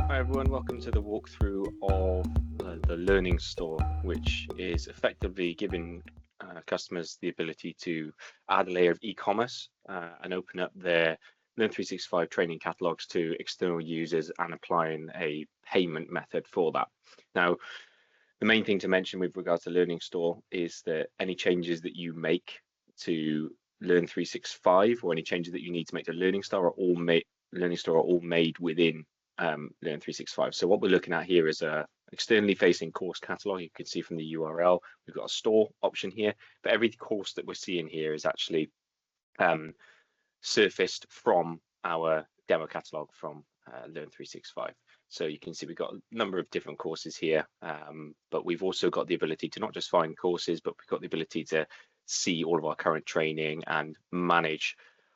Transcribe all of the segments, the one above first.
Hi everyone, welcome to the walkthrough of the Learning Store, which is effectively giving customers the ability to add a layer of e-commerce and open up their Learn365 training catalogs to external users and applying a payment method for that. Now, the main thing to mention with regards to Learning Store is that any changes that you make to Learn365 or any changes that you need to make to Learning Store are all made within Learn365. So what we're looking at here is a externally facing course catalog. You can see from the URL, we've got a store option here, but every course that we're seeing here is actually surfaced from our demo catalog from Learn365. So you can see we've got a number of different courses here, but we've also got the ability to not just find courses, but we've got the ability to see all of our current training and manage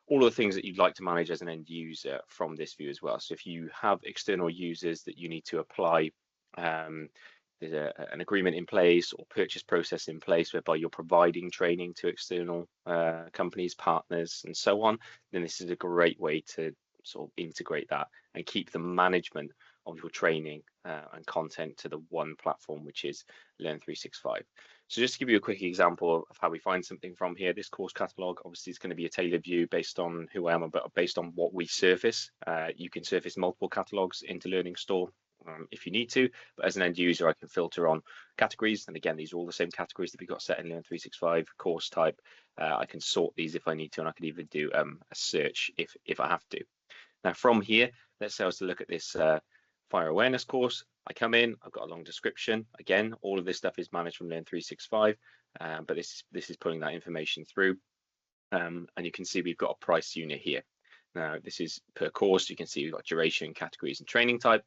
all of the things that you'd like to manage as an end user from this view as well. So if you have external users that you need to apply, there's an agreement in place or purchase process in place whereby you're providing training to external companies, partners, and so on, then this is a great way to sort of integrate that and keep the management of your training and content to the one platform, which is Learn365. So just to give you a quick example of how we find something from here, this course catalog obviously is going to be a tailored view based on who I am, but based on what we surface. You can surface multiple catalogs into Learning Store if you need to, but as an end user, I can filter on categories. And again, these are all the same categories that we've got set in Learn365, course type. I can sort these if I need to, and I can even do a search if I have to. Now from here, let's say I was to look at this fire awareness course. I come in, I've got a long description. Again, all of this stuff is managed from Learn365, but this is pulling that information through. And you can see we've got a price unit here. Now, this is per course. You can see we've got duration, categories, and training type.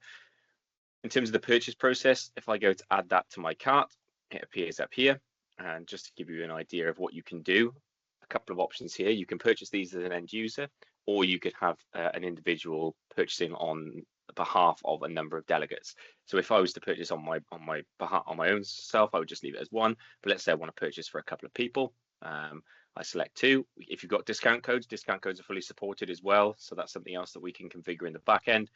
In terms of the purchase process, if I go to add that to my cart, it appears up here. And just to give you an idea of what you can do, a couple of options here. You can purchase these as an end user, or you could have an individual purchasing on behalf of a number of delegates. So if I was to purchase on my own self, I would just leave it as one. But let's say I want to purchase for a couple of people. I select two. If you've got discount codes are fully supported as well. So that's something else that we can configure in the back end.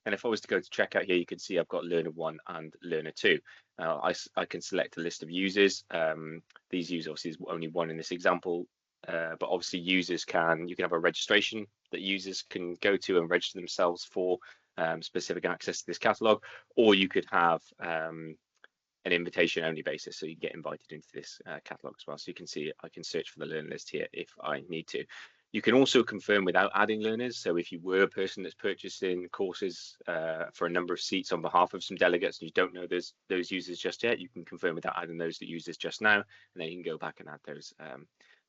And if I was to go to checkout here, you can see I've got Learner 1 and Learner 2. I can select a list of users. These users, obviously, is only one in this example, but obviously you can have a registration that users can go to and register themselves for specific access to this catalog, or you could have an invitation only basis, so you get invited into this catalog as well. So you can see I can search for the learner list here if I need to. You can also confirm without adding learners. So if you were a person that's purchasing courses for a number of seats on behalf of some delegates and you don't know those users just yet, you can confirm without adding those users just now, and then you can go back and add those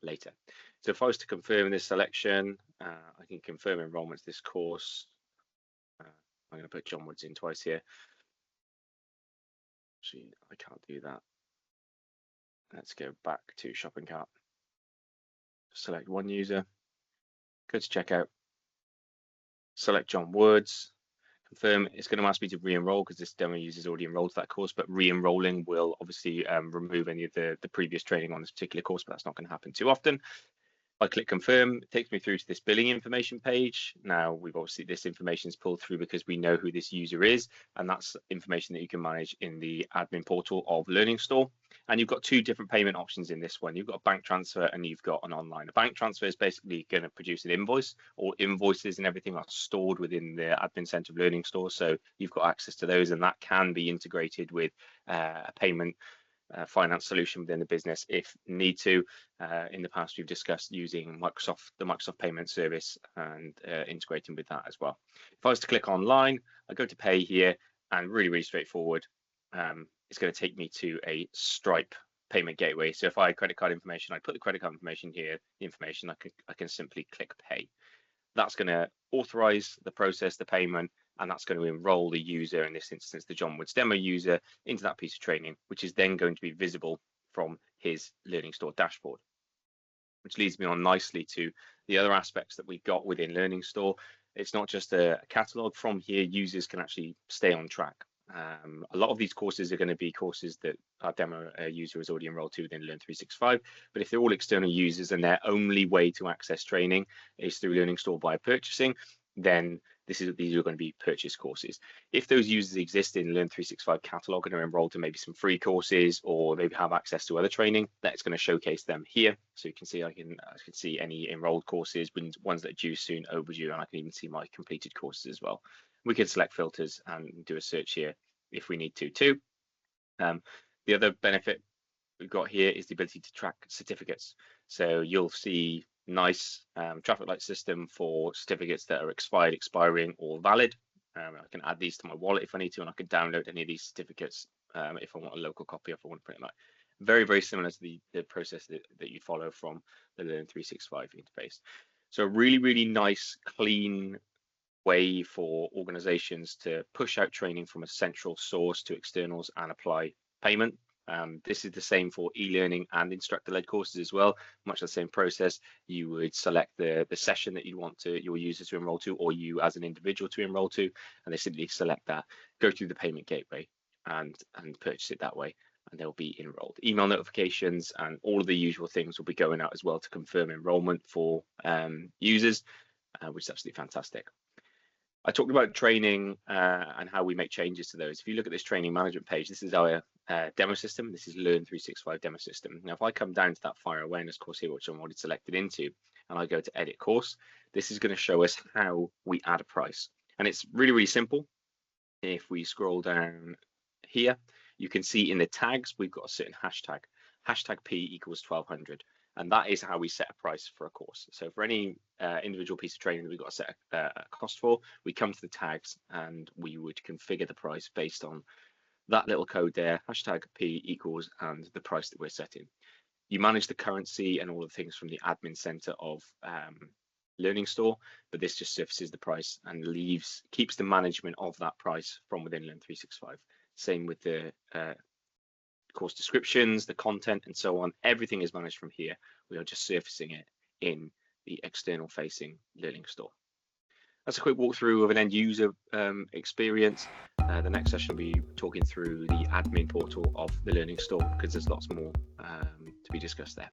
later. So if I was to confirm this selection, I can confirm enrollment to this course. I'm going to put John Woods in twice here. Actually, I can't do that. Let's go back to shopping cart. Select one user. Go to checkout, select John Woods, confirm. It's going to ask me to re-enroll because this demo user is already enrolled to that course, but re-enrolling will obviously remove any of the previous training on this particular course, but that's not going to happen too often. I click confirm, it takes me through to this billing information page. Now we've obviously, this information is pulled through because we know who this user is, and that's information that you can manage in the admin portal of Learning Store. And you've got two different payment options in this one. You've got a bank transfer and you've got an online. A bank transfer is basically going to produce an invoice. All invoices and everything are stored within the admin center of Learning Store, so you've got access to those, and that can be integrated with a payment finance solution within the business if need to. In the past, we've discussed using the Microsoft payment service and integrating with that as well. If I was to click online, I go to pay here, and really straightforward. It's going to take me to a Stripe payment gateway. So if I had credit card information, I put the credit card information here, the information, I can simply click pay. That's going to authorize the process, the payment, and that's going to enroll the user, in this instance, the John Woods demo user, into that piece of training, which is then going to be visible from his Learning Store dashboard. Which leads me on nicely to the other aspects that we've got within Learning Store. It's not just a catalog. From here, users can actually stay on track. A lot of these courses are going to be courses that our demo user is already enrolled to within Learn365, but if they're all external users and their only way to access training is through Learning Store by purchasing, then these are going to be purchase courses. If those users exist in Learn365 catalog and are enrolled in maybe some free courses, or maybe have access to other training, that's going to showcase them here. So you can see I can see any enrolled courses, ones that are due soon, overdue, and I can even see my completed courses as well. We can select filters and do a search here if we need to too. The other benefit we've got here is the ability to track certificates. So you'll see nice traffic light system for certificates that are expired, expiring, or valid. I can add these to my wallet if I need to, and I can download any of these certificates if I want a local copy, if I want to print them out. Very, very similar to the process that you follow from the Learn365 interface. So a really, really nice, clean way for organizations to push out training from a central source to externals and apply payment. This is the same for e-learning and instructor-led courses as well. Much the same process. You would select the session that you want your users to enroll to, or you as an individual to enroll to, and they simply select that, go through the payment gateway, and purchase it that way, and they'll be enrolled. Email notifications and all of the usual things will be going out as well to confirm enrollment for users, which is absolutely fantastic. I talked about training and how we make changes to those. If you look at this training management page, this is our demo system. This is Learn365 demo system. Now, if I come down to that fire awareness course here, which I'm already selected into, and I go to edit course, this is going to show us how we add a price. And it's really, really simple. If we scroll down here, you can see in the tags, we've got a certain hashtag. Hashtag P equals 1200. And that is how we set a price for a course. So for any individual piece of training that we've got to set a cost for, we come to the tags and we would configure the price based on that little code there, hashtag P equals, and the price that we're setting. You manage the currency and all the things from the admin center of Learning Store, but this just surfaces the price and keeps the management of that price from within Learn365. Same with the course descriptions, the content, and so on. Everything is managed from here. We are just surfacing it in the external facing Learning Store. That's a quick walkthrough of an end user experience. The next session will be talking through the admin portal of the Learning Store, because there's lots more to be discussed there.